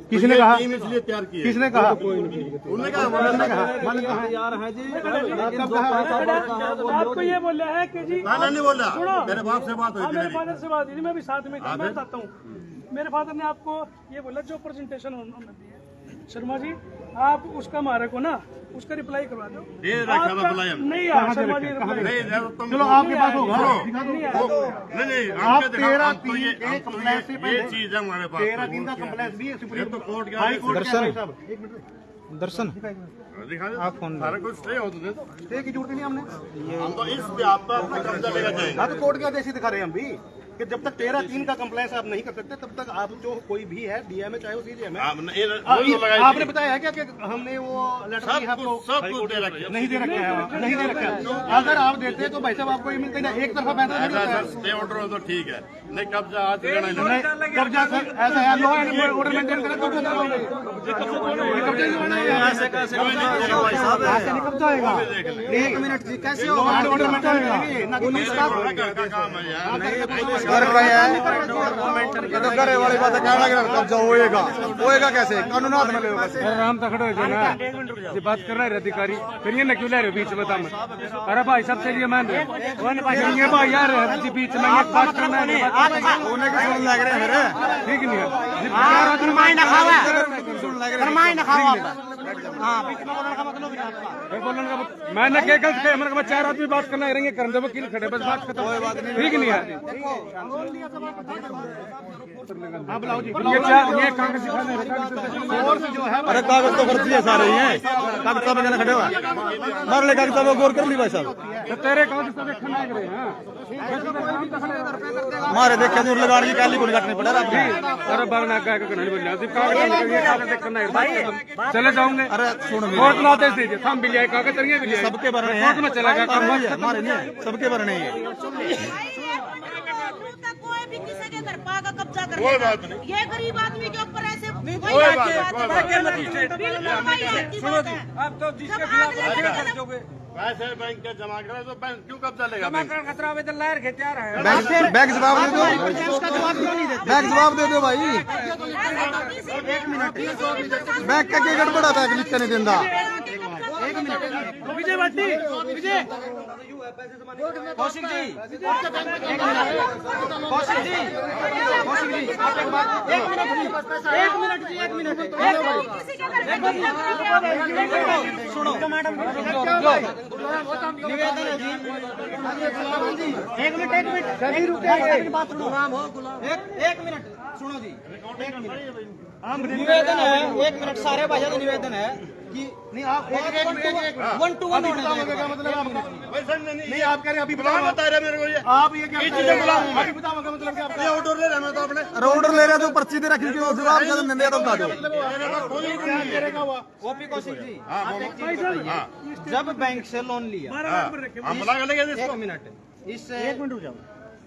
किसने कहा? इसलिए तैयार किए। किसने कहा? उन्होंने कहा यार है जी, आपको ये बोल रहा है कि जी ताला नहीं बोला, मेरे बाप से बात हुई थी मेरे मेरी। फादर से बात हुई थी, मैं भी साथ में था, मैं बताता हूँ। मेरे फादर ने आपको ये बोला जो प्रेजेंटेशन उन्होंने दी है, शर्मा जी आप उसका मारे को ना उसका रिप्लाई करवा दो। ये रखा था बुलाया नहीं यार शर्मा जी रिप्लाई नहीं तुम चलो आपके पास होगा। नहीं आप आपके 13-3 एक कंप्लेंट से ये पहले चीज है हमारे पास 13-3 का कंप्लेंट भी है ये सुप्रीम तो कोर्ट हाई का कोर्ट दर्शन। के साहब। एक मिनट दर्शन दिखा दो आप फोन सारा कुछ स्टे हो तो दे दो। स्टे की जरूरत नहीं हमने। हम तो इस पे आप पर अपना कब्जा लेकर जाएंगे। हाँ तो कोर्ट के आदेश ही दिखा रहे हैं हम भी कि जब तक 13-3 का कंप्लेंट आप नहीं कर सकते तब तक आप जो कोई भी है डीएम है चाहे वो सीजीएम है। आपने बताया है क्या कि हमने वो लेटर दिया आपको? सब कुछ दे रखे नहीं दे रखा है, नहीं दे रखा है। अगर आप देते तो भाई साहब आपको ये मिलता है ना, एक तरफा फैसला नहीं होता है। स्टे ऑर्डर हो तो ठीक है, नहीं कब्जा आज लेना ही नहीं। नहीं, कब्जा सर ऐसा है, लॉ एंड ऑर्डर मेंटेन करें तो कब्जा करोगे। ऐसे कैसे ऐसे नहीं कब्जा होएगा। एक मिनट जी, कैसे लॉ होगा? एंड ऑर्डर मेंटेन करेंगे ना कि पुलिस का घर का काम है यार। कर रहे हैं ये तो करे वाली बात है। क्या लग रहा है कब्जा होएगा कैसे? कानून हाथ में लेगा कैसे? आराम तक खड़े हो जाओ ना, ये बात कर रहे हैं अधिकारी, फिर ये न क्यों ले रहे हो बीच में दम? अरे भाई सब चलिए मान रहे ये भाई यार जी बीच में ये बात करना है होने के सुन लग रहे हैं ठीक नहीं है। मैंने क्या गलत किया? मैंने कहा 4 आदमी बात करना रहेंगे कर दो, वकील खड़े बस बात खत्म। ठीक नहीं है ये कागज दिखाने अरे कागज तो फर्जी है सारे ही हैं। कागज सब जने खड़े हुआ मार ले कागज सब गौर कर ली भाई साहब। तो तेरे कागज तो देखना है हैं मारे देखे दूर लगाने की काली को काटने पड़ा आपने। अरे बागना क्या करना बोल रहा कागज देखना है चले जाऊंगे। अरे सुन कोर्ट में आदेश दीजिए, हम भी लिया कागज तरिए भी लिया, सबके भरने हैं। कोर्ट में चला गया काम मारे नहीं सबके भरने हैं। कोई भी किसी के घर पा का कब्जा कर कोई लेगा। बात नहीं। ये गरीब आदमी के ऊपर ऐसे कोई बात नहीं। सुनो जी, आप तो जिसके खिलाफ कर दोगे पैसे बैंक के जमा करे तो बैंक क्यों कब्जा लेगा? बैंक खतरा आवेदन लायर के तैयार है। बैग जवाब दे दो, बैग जवाब दे दो भाई। बैग का क्या गड़बड़ा बैग लिख के नहीं देंदा। विजय भट्टी विजय कौशिक जी, कौशिक जी, कौशिक जी, आप एक बात, एक मिनट जी, सुनो मैडम, निवेदन है जी, एक मिनट बात सुनो, एक मिनट सुनो जी, निवेदन है, एक मिनट सारे भाइयों का निवेदन है कि नहीं आप एक 1-to-1 होने का मतलब आप नहीं आप कह रहे हैं अभी बुलाओ बता रहे मेरे को ये आप ये क्या चीजें बुलाऊं मैं? अभी बताओ का मतलब क्या आपका? ये ऑर्डर ले रहा मैं तो अपने ऑर्डर ले रहे तो पर्ची दे रखी क्यों जवाब क्या देंगे तो बता दो। ओपी कौशिक जी, हाँ, आप एक चीज बताइए, जब बैंक से लोन लिया, हम बुला के लेंगे एक इसको। मिनट, इस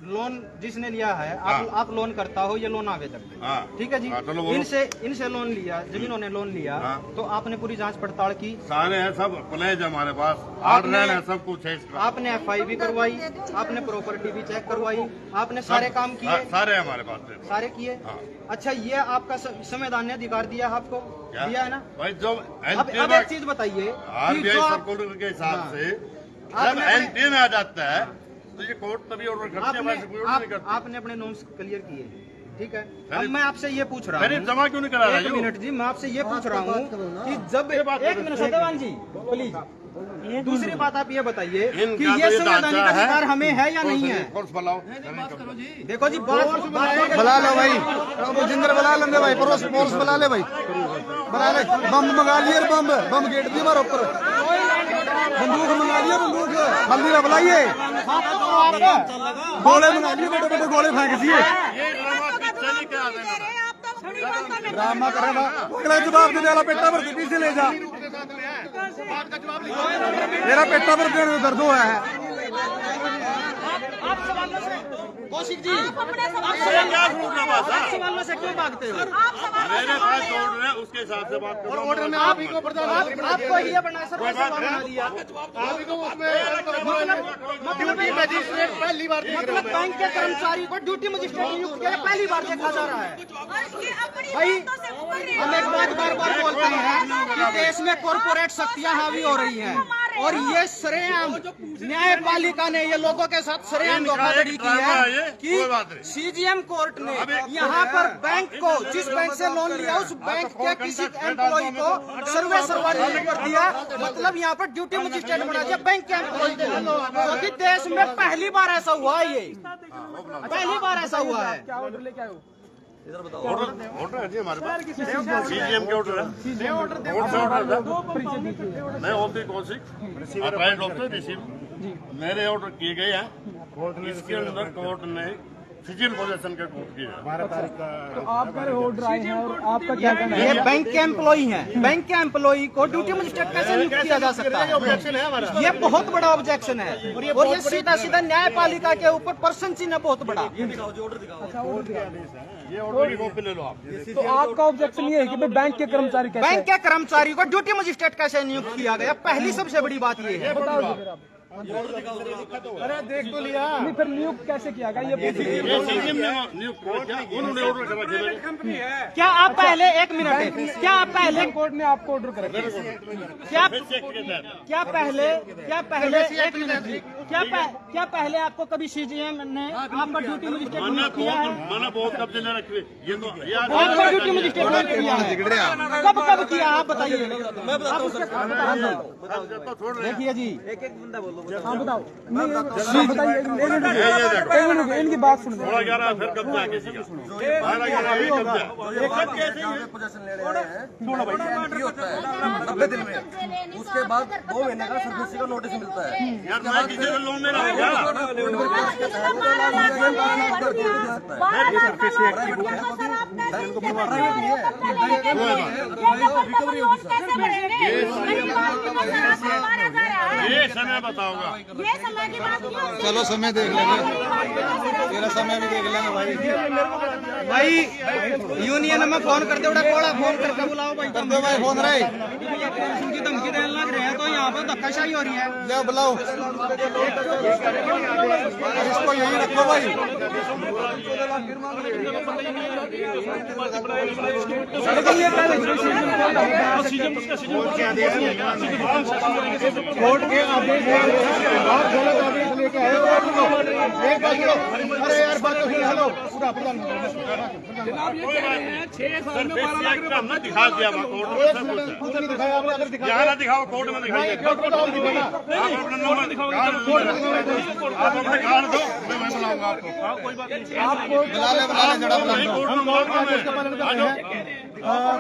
लोन जिसने लिया है, आप लोन करता हो, ये लोन आवेदक, हाँ। ठीक है जी, हाँ, चलो बोलो। इनसे लोन लिया, जब इन्होंने लोन लिया तो आपने पूरी जांच पड़ताल की, सारे हैं सब प्लेज हमारे पास, आपने- ऑर्डर है सब कुछ है इसका। आपने एफआई भी करवाई, आपने प्रॉपर्टी भी चेक करवाई, आपने सारे काम किए, सारे हमारे पास थे। सारे किए। हाँ। अच्छा, ये आपका संवैधानिक ने अधिकार दिया है आपको, क्या? दिया है ना? भाई जो अब एक चीज बताइए कि आरबीआई जो आप- सर्कुलर के हिसाब हाँ। से जब आपने- एनटी में आ जाता है तो ये कोर्ट तभी ऑर्डर करती है, वैसे कोई ऑर्डर नहीं करती। आपने अपने नॉर्म्स क्लियर किए, ठीक है। अब अरे- मैं आपसे ये पूछ रहा अरे हूँ, जमा क्यों नहीं करा रहा एक है? मिनट जी, मैं आपसे ये पूछ रहा हूँ कि जब एक मिनट सत्यवान जी प्लीज, दूसरी बात आप ये बताइए कि इनका ये तो ये संवैधानिक ढांचा है। अधिकार हमें है या नहीं है? कोर्स बुलाओ। देखो जी, बात बुला लो भाई, अब जिंदर बुला लेंगे भाई, परोस फोर्स बुला ले भाई, बुला ले। बम मंगा लिए, बम गेट दी मारो ऊपर, बंदूक मंगा लिए, बंदूक हल्दी ना बुलाइए, गोले मंगा लिए, बड़े बड़े गोले फेंक दिए। ड्रामा करेगा, अगला जवाब देने वाला पेटा भर के पीछे ले जा, मेरा पेटा भर देने में दर्द हुआ है। कौशिक जी, क्या फ्रूट है बस? सवालों से क्यों भागते हो? मेरे पास ऑर्डर है, उसके हिसाब से बात करो। ऑर्डर में आप ही को आपको ये बना सर कोई बात बना नहीं। दिया आप ही को उसमें ड्यूटी मजिस्ट्रेट पहली बार देख रहे मतलब बैंक के कर्मचारी को ड्यूटी मजिस्ट्रेट नियुक्त किया पहली बार देखा जा रहा है। भाई हम एक बात बार बार बोलते हैं कि देश में कॉरपोरेट शक्तियां हावी हो रही हैं और ये सरेआम न्यायपालिका ने ये लोगों के साथ सरेआम धोखाधड़ी की है कि सीजीएम कोर्ट ने यहाँ पर बैंक को जिस बैंक से लोन लिया उस बैंक के किसी एम्प्लॉय को सर्वे सर्वा नहीं कर दिया, मतलब यहाँ पर ड्यूटी मजिस्ट्रेट बना दिया बैंक के एम्प्लॉय को, क्योंकि देश में पहली बार ऐसा हुआ है, ये पहली बार ऐसा हुआ है। क्या ऑर्डर लेके आए हो? ऑर्डर है जी हमारे पास, सीजीएम के ऑर्डर है। मैं ऑफ द कॉन्सिक अप्लाइड ऑफ द रिसीव मेरे ऑर्डर किए गए हैं। इसके अंदर कोर्ट ने फिजिकल पोजीशन का कोर्ट किया है। तो आपका ऑर्डर आए हैं और आपका क्या कहना है? ये बैंक के एम्प्लॉई हैं, बैंक के एम्प्लॉई को ड्यूटी मजिस्ट्रेट कैसे नियुक्त किया जा सकता है? ऑब्जेक्शन है हमारा। ये बहुत बड़ा ऑब्जेक्शन है और ये सीधा सीधा न्यायपालिका के ऊपर पर्सन चिन्ह है बहुत बड़ा। ये ऑर्डर की कॉपी ले लो आप। तो आपका ऑब्जेक्शन ये है कि भाई बैंक के कर्मचारी कैसे? बैंक के कर्मचारी को ड्यूटी मजिस्ट्रेट कैसे नियुक्त किया गया? पहली सबसे बड़ी बात ये है। अरे देख तो लिया। नहीं, फिर नियुक्त कैसे किया गया ये सीजीएम ने नियुक्त किया, उन्होंने ऑर्डर करा के कंपनी है। क्या आप पहले एक मिनट, क्या आप पहले कोर्ट ने आपको ऑर्डर करा? क्या पहले एक मिनट, क्या पहले आपको कभी सीजीएम ने आपका ड्यूटी मजिस्ट्रेट मना नियुक्त किया है? बहुत कब्जे ले रखे। ये तो ये आपका ड्यूटी मजिस्ट्रेट नियुक्त किया है? कब किया आप बताइए। देखिए जी, हाँ बताओ। नहीं बताइए, एक मिनट इनकी बात सुन। 11 फिर कब्जा किसी का 12-11 कब्जा। 90 दिन में, उसके बाद 2 महीने का सर्विस का नोटिस मिलता है। यार मैं किसी को लोन नहीं रहा क्या? ये समय बताऊंगा। ये समय की बात क्यों? चलो समय देख लेंगे, तेरा समय भी देख लेंगे भाई। भाई यूनियन में फोन कर दे, उड़ा कोड़ा फोन करके बुलाओ भाई। कर दो भाई फोन रहे, उनकी धमकी देने लग रहे हैं तो यहाँ पर धक्काशाही हो रही है। ले बुलाओ, इसको यही रखो भाई। कोर्ट के आदेश आप गलत आदेश लेके आए हो। एक बात करो, अरे यार बात तो सुनो, हेलो पूरा जनाब ये कह रहे हैं 6 साल में 12 लाख रुपए हमने दिखा दिया कोर्ट में सब कुछ। खुद नहीं दिखाया आपने, अगर दिखाया यहाँ ना दिखाओ, कोर्ट में दिखाइए। कोर्ट में तो आप दिखाना। आप अपना नंबर दिखाओ, आप अपने कार्ड दो, मैं बुलाऊंगा आपको। कोई बात नहीं, बुला ले जड़ा बुला ले। कोर्ट में हम बुलाऊंगा इसका पालन कर रहे हैं।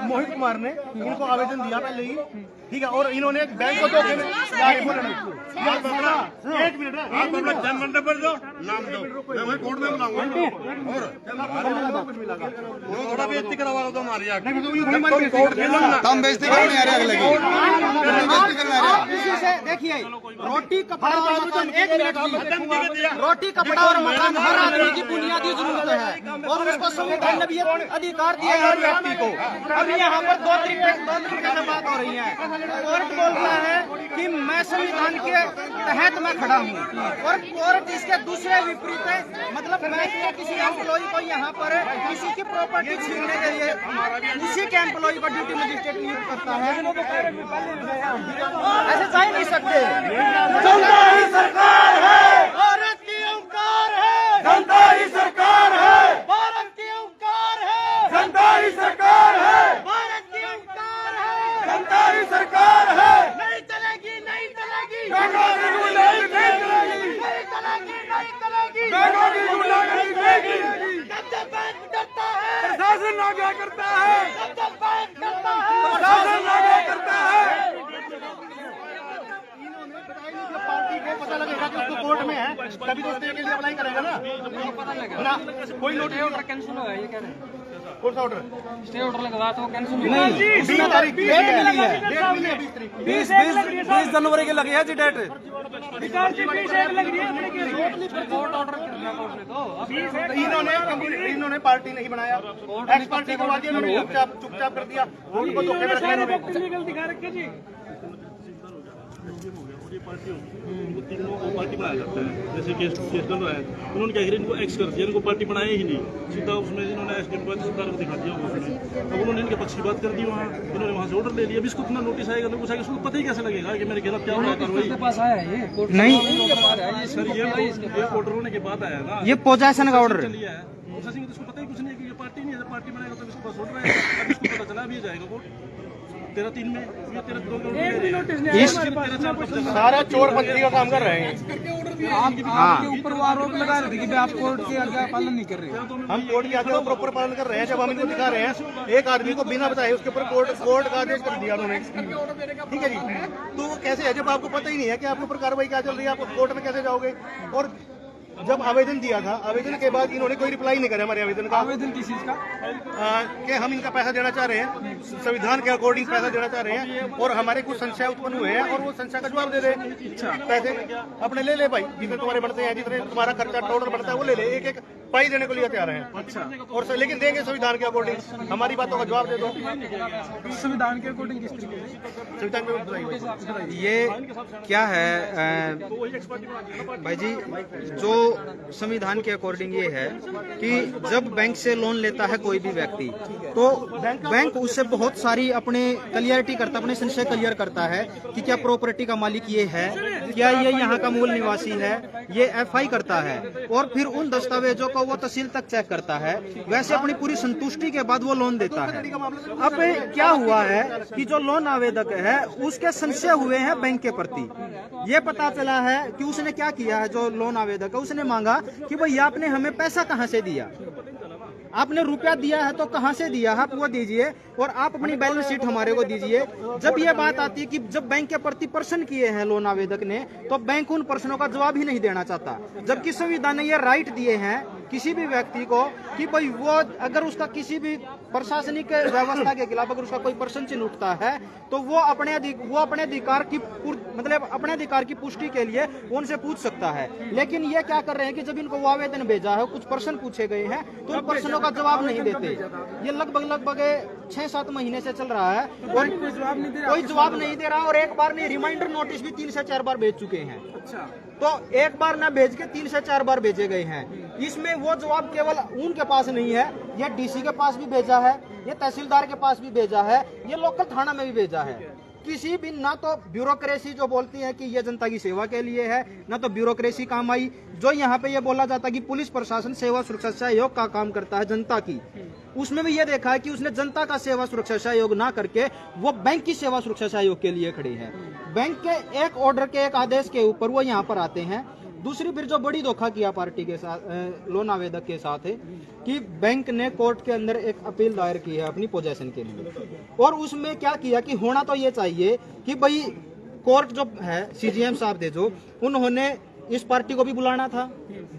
मोहित कुमार ने इनको आवेदन दिया पहले ही, ठीक है, और इन्होंने एक बैंक को धोखे में एक मिनट आप अपना जन्म नंबर दो, नाम दो, मैं वही कोर्ट में बुलाऊंगा। और थोड़ा बेइज्जती करवा दो हमारी आगे। हम बेइज्जती करने आ रहे अगले की, बेइज्जती करने आ आप रहे। इसी से देखिए, रोटी कपड़ा और मकान, एक मिनट की, रोटी कपड़ा और मकान हर आदमी की बुनियादी जरूरत है और उसको संविधान ने भी ये अधिकार दिया है हर व्यक्ति को। अब यहाँ पर दो तरीके से बात हो रही है। कोर्ट बोलता है कि मैं संविधान के तहत मैं खड़ा हूँ और कोर्ट इसके दूसरे विपरीत है, मतलब मैं किसी एम्प्लॉय को यहाँ पर किसी की प्रॉपर्टी छीनने के लिए उसी के एम्प्लॉय को ड्यूटी मजिस्ट्रेट नियुक्त करता है। ऐसे जा ही नहीं सकते। जनता ही सरकार है, भारत की ओंकार है, जनता ही सरकार है, भारत की ओंकार है, जनता ही सरकार है, भारत की ओंकार है, जनता ही सरकार है। नहीं चलेगी, नहीं चलेगी, नहीं चलेगी, नहीं चलेगी, नहीं चलेगी। जब जब बैंक डरता है, प्रशासन आगे करता है, जब जब बैंक डरता है, प्रशासन आगे करता है। पार्टी को पता लगेगा कि उसको कोर्ट में है, तभी तो स्टे के लिए अप्लाई करेगा ना। कोई नोटिस कैंसिल हुआ है ये कह रहे हैं। कौन सा ऑर्डर? स्टे ऑर्डर लगवा तो कैंसिल नहीं, उसमें तारीख डेट मिली है, 20 जनवरी के लगी है जी डेट। विकास जी 20 एक लग रही है अपने केस में। कोर्ट ऑर्डर करना कोर्ट ने तो इन्होंने पार्टी नहीं बनाया, एक्स पार्टी को बाद इन्होंने चुपचाप कर दिया, उनको धोखे में रखा सारे इन्होंने। वक्त लीगल दिखा रखे जी। इनको तीनों को पार्टी बनाया जाता है। जैसे केस चल रहा है, उन्होंने क्या किया, इनको एक्स कर दिया, इनको पार्टी बनाया ही नहीं, सीधा उसमें इन्होंने एसडीएम को सरकार को दिखा दिया उसने। अब उन्होंने इनके पक्ष की बात कर दी वहाँ, इन्होंने वहाँ से ऑर्डर ले लिया। अब इसको इतना नोटिस आएगा, लोग उसको पता ही कैसे लगेगा कि मेरे खिलाफ क्या हो रहा है कार्रवाई। पास आया है ये कोर्ट नहीं, सर ये ऑर्डर होने के बाद आया ना, ये पोजेशन का ऑर्डर लिया है प्रोसेसिंग, तो इसको पता ही कुछ नहीं है कि ये पार्टी नहीं है। पार्टी बनाएगा तो इसको बस ऑर्डर है, अब इसको पता चला, अभी ये जाएगा कोर्ट 13/3 में, ये 13/2 एक भी नोटिस नहीं आया हमारे पास। सारा चोर पंथी का काम कर रहे हैं। आपके ऊपर वो आरोप लगा रहे थे कि आप कोर्ट के आज्ञा पालन नहीं कर रहे। हम कोर्ट की आज्ञा का प्रॉपर पालन कर रहे हैं। जब हम इनको दिखा रहे हैं, एक आदमी को बिना बताए उसके ऊपर कोर्ट का आदेश कर दिया उन्होंने, ठीक है जी। तो वो कैसे है, जब आपको पता ही नहीं है कि आपके ऊपर कार्रवाई क्या चल रही है, आप कोर्ट में कैसे जाओगे? और जब आवेदन दिया था, आवेदन के बाद इन्होंने कोई रिप्लाई नहीं करा हमारे आवेदन का। आवेदन किस चीज का? कि हम इनका पैसा देना चाह रहे हैं, संविधान के अकॉर्डिंग पैसा देना चाह रहे हैं, और हमारे कुछ संशय उत्पन्न हुए हैं और वो संशय का जवाब दे दे। पैसे अपने ले भाई, जितने तुम्हारे बढ़ते हैं, जितने तुम्हारा खर्चा टोटल बढ़ता है वो ले ले, एक एक पाई देने को लिए तैयार हैं। अच्छा, और लेकिन देंगे संविधान के अकॉर्डिंग, हमारी बातों का जवाब दे दो। संविधान के अकॉर्डिंग किस तरीके से? संविधान में बताइए। ये क्या है भाई जी, जो संविधान के अकॉर्डिंग ये है कि जब बैंक से लोन लेता है कोई भी व्यक्ति, तो बैंक उससे बहुत सारी अपने क्लियरिटी करता है, अपने संशय क्लियर करता है कि क्या प्रॉपर्टी का मालिक ये है, क्या ये यहाँ का मूल निवासी है, ये एफआई करता है, और फिर उन दस्तावेजों को वो तहसील तक चेक करता है। वैसे अपनी पूरी संतुष्टि के बाद वो लोन देता है। अब क्या हुआ है कि जो लोन आवेदक है उसके संशय हुए हैं बैंक के प्रति। ये पता चला है कि उसने क्या किया है, जो लोन आवेदक है उसने मांगा कि भाई आपने हमें पैसा कहाँ से दिया, आपने रुपया दिया है तो कहाँ से दिया है, आप वो दीजिए, और आप अपनी बैलेंस शीट हमारे को दीजिए। जब ये बात आती है कि जब बैंक के प्रति प्रश्न किए हैं लोन आवेदक ने, तो बैंक उन प्रश्नों का जवाब ही नहीं देना चाहता, जबकि संविधान ने ये राइट दिए हैं किसी भी व्यक्ति को कि भाई वो अगर उसका किसी भी प्रशासनिक व्यवस्था के खिलाफ अगर उसका कोई प्रश्न चिन्ह उठता है तो वो अपने अधिकार की मतलब अपने अधिकार की पुष्टि के लिए उनसे पूछ सकता है। लेकिन ये क्या कर रहे हैं कि जब इनको वो आवेदन भेजा है, कुछ प्रश्न पूछे गए हैं, तो उन प्रश्नों का जवाब नहीं देते। ये लगभग 6-7 महीने से चल रहा है और कोई जवाब नहीं दे रहा, और एक बार नहीं, रिमाइंडर नोटिस भी 3 से 4 बार भेज चुके हैं। तो एक बार न भेज के 3 से 4 बार भेजे गए हैं। इसमें वो जवाब केवल उनके पास नहीं है, ये डीसी के पास भी भेजा है, ये तहसीलदार के पास भी भेजा है, ये लोकल थाना में भी भेजा है। किसी भी ना तो ब्यूरोक्रेसी जो बोलती है कि ये जनता की सेवा के लिए है, ना तो ब्यूरोक्रेसी काम आई। जो यहाँ पे ये बोला जाता है कि पुलिस प्रशासन सेवा सुरक्षा सहयोग का काम करता है जनता की, उसमें भी ये देखा है कि उसने जनता का सेवा सुरक्षा सहयोग ना करके वो बैंक की सेवा सुरक्षा सहयोग के लिए खड़ी है। बैंक के एक ऑर्डर के एक आदेश के ऊपर वो यहाँ पर आते हैं। दूसरी फिर जो बड़ी धोखा किया पार्टी के साथ, लोन आवेदक के साथ है कि बैंक ने कोर्ट के अंदर एक अपील दायर की है अपनी पोजेशन के लिए, और उसमें क्या किया कि होना तो ये चाहिए कि भाई कोर्ट जो है, सीजीएम साहब थे जो, उन्होंने इस पार्टी को भी बुलाना था,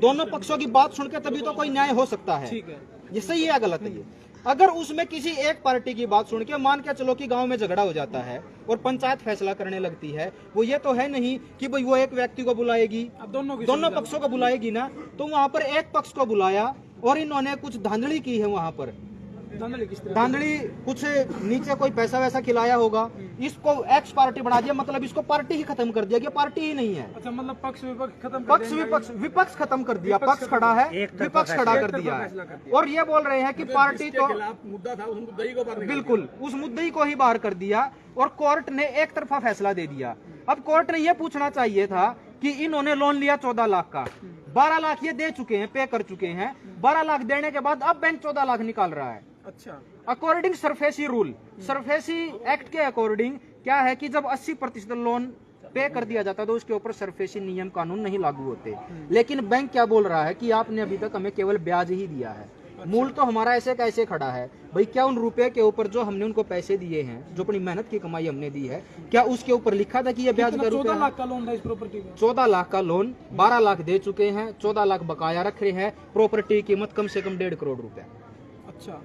दोनों पक्षों की बात सुनकर तभी तो कोई न्याय हो सकता है। ये सही है या गलत है? ये अगर उसमें किसी एक पार्टी की बात सुन के मान के चलो कि गांव में झगड़ा हो जाता है और पंचायत फैसला करने लगती है, वो ये तो है नहीं कि भाई वो एक व्यक्ति को बुलाएगी, दोनों पक्षों को बुलाएगी ना। तो वहां पर एक पक्ष को बुलाया और इन्होंने कुछ धांधली की है। वहां पर धांधली कुछ नीचे कोई पैसा वैसा खिलाया होगा, इसको एक्स पार्टी बना दिया, मतलब इसको पार्टी ही खत्म कर दिया कि पार्टी ही नहीं है। अच्छा, मतलब पक्ष विपक्ष खत्म कर दिया, पक्ष खड़ा है, विपक्ष खड़ा कर दिया है, और ये बोल रहे हैं कि पार्टी तो मुद्दा था, उस मुद्दे को बिल्कुल उस मुद्दे को ही बाहर कर दिया और कोर्ट ने एक तरफा फैसला दे दिया। अब कोर्ट ने यह पूछना चाहिए था कि इन्होंने लोन लिया 14 लाख का, 12 लाख ये दे चुके हैं, पे कर चुके हैं, 12 लाख देने के बाद अब बैंक 14 लाख निकाल रहा है। अच्छा, according SARFAESI rule, SARFAESI act के अकॉर्डिंग क्या है कि जब 80% लोन पे कर दिया जाता है तो उसके ऊपर सरफेसी नियम कानून नहीं लागू होते। लेकिन बैंक क्या बोल रहा है कि आपने अभी तक हमें केवल ब्याज ही दिया है, मूल तो हमारा ऐसे कैसे खड़ा है। भाई क्या उन रुपए के ऊपर जो हमने उनको पैसे दिए हैं, जो अपनी मेहनत की कमाई हमने दी है, क्या उसके ऊपर लिखा था कि ये ब्याज का 14 लाख का लोन था इस प्रॉपर्टी में? 14 लाख का लोन, 12 लाख दे चुके हैं, 14 लाख बकाया रख रहे हैं, प्रॉपर्टी की कीमत कम से कम 1.5 करोड़ रुपए।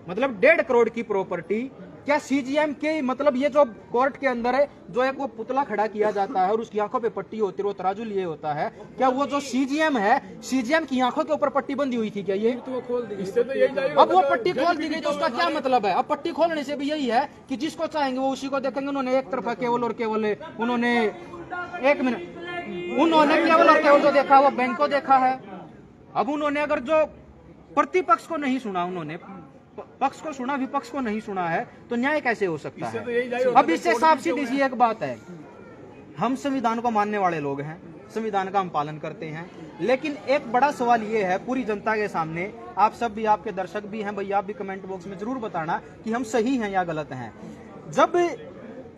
मतलब 1.5 करोड़ की प्रॉपर्टी। क्या सीजीएम के मतलब ये जो कोर्ट के अंदर है, जो एक वो पुतला खड़ा किया जाता है और उसकी आंखों पे पट्टी होती है, वो तराजू लिए होता है, क्या वो जो सीजीएम है, सीजीएम की आंखों के ऊपर पट्टी बंधी हुई थी क्या ये? तो वो खोल दी। अब वो पट्टी खोल दी गई तो उसका क्या मतलब है? अब पट्टी खोलने से भी यही है कि जिसको चाहेंगे वो उसी को देखेंगे। उन्होंने एक तरफा केवल और केवल उन्होंने केवल और केवल जो देखा वो बैंक को देखा है। अब उन्होंने अगर जो प्रतिपक्ष को नहीं सुना, उन्होंने पक्ष को सुना, विपक्ष को नहीं सुना है, तो न्याय कैसे हो सकता है? अब इससे साफ सीधी सी एक बात है, हम संविधान को मानने वाले लोग हैं, संविधान का हम पालन करते हैं, लेकिन एक बड़ा सवाल ये है पूरी जनता के सामने, आप सब भी, आपके दर्शक भी हैं भाई, आप भी कमेंट बॉक्स में जरूर बताना कि हम सही हैं या गलत हैं। जब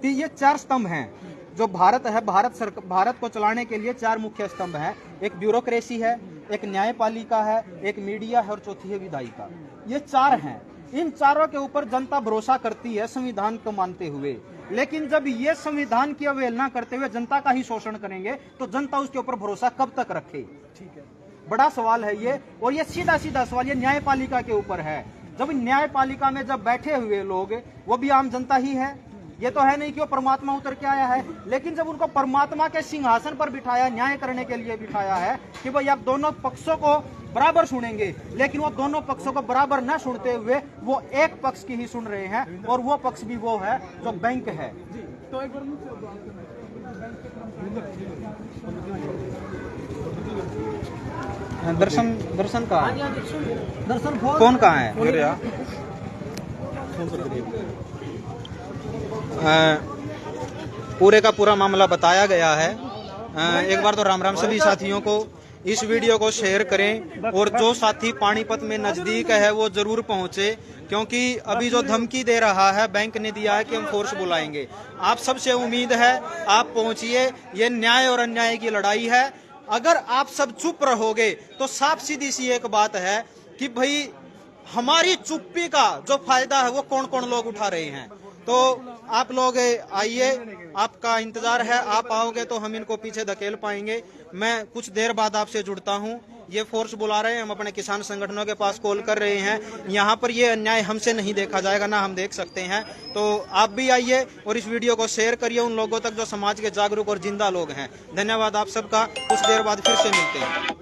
ये 4 स्तंभ हैं जो भारत है, भारत को चलाने के लिए 4 मुख्य स्तंभ हैं। एक ब्यूरोक्रेसी है, एक न्यायपालिका है, एक मीडिया है और चौथी है विधायिका। ये 4 हैं। इन चारों के ऊपर जनता भरोसा करती है संविधान को मानते हुए, लेकिन जब ये संविधान की अवहेलना करते हुए जनता का ही शोषण करेंगे तो जनता उसके ऊपर भरोसा कब तक रखे? ठीक है, बड़ा सवाल है ये। और ये सीधा सीधा सवाल ये न्यायपालिका के ऊपर है। जब न्यायपालिका में जब बैठे हुए लोग, वो भी आम जनता ही है, ये तो है नहीं कि वो परमात्मा उतर के आया है, लेकिन जब उनको परमात्मा के सिंहासन पर बिठाया, न्याय करने के लिए बिठाया है कि भाई आप दोनों पक्षों को बराबर सुनेंगे, लेकिन वो दोनों पक्षों को बराबर न सुनते हुए वो एक पक्ष की ही सुन रहे हैं, और वो पक्ष भी वो है जो बैंक है। तो एक बार दर्शन कहाँ है? दर्शन कौन कहाँ है? पूरे का पूरा मामला बताया गया है। एक बार तो राम राम सभी साथियों को, इस वीडियो को शेयर करें, और जो साथी पानीपत में नजदीक है वो जरूर पहुंचे, क्योंकि अभी जो धमकी दे रहा है, बैंक ने दिया है कि हम फोर्स बुलाएंगे। आप सबसे उम्मीद है आप पहुंचिए, ये न्याय और अन्याय की लड़ाई है। अगर आप सब चुप रहोगे तो साफ सीधी सी एक बात है कि भाई हमारी चुप्पी का जो फायदा है वो कौन कौन लोग उठा रहे हैं। तो आप लोग आइए, आपका इंतजार है, आप आओगे तो हम इनको पीछे धकेल पाएंगे। मैं कुछ देर बाद आपसे जुड़ता हूं। ये फोर्स बुला रहे हैं, हम अपने किसान संगठनों के पास कॉल कर रहे हैं। यहाँ पर ये अन्याय हमसे नहीं देखा जाएगा, ना हम देख सकते हैं। तो आप भी आइए और इस वीडियो को शेयर करिए उन लोगों तक जो समाज के जागरूक और जिंदा लोग हैं। धन्यवाद आप सबका। कुछ देर बाद फिर से मिलते हैं।